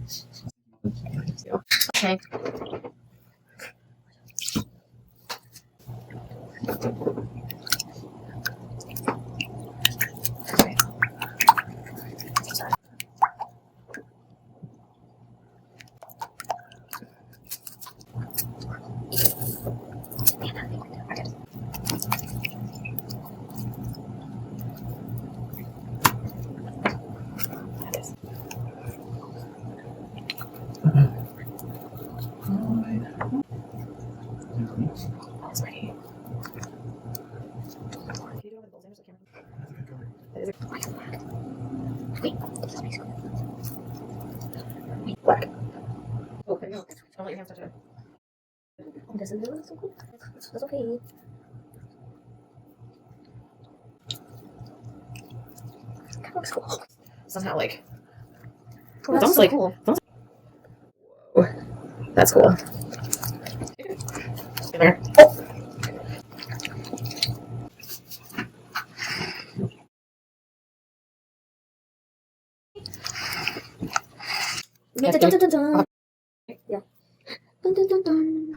Okay. That's pretty. Black. Okay, no. Don't let your hands touch it. This is so cool. That's okay. That looks cool. Somehow, like. Oh, it's almost so like. Cool. Whoa. That's cool. There. Oh. Yeah. Dun, dun, dun, dun. Yeah. Dun, dun, dun, dun.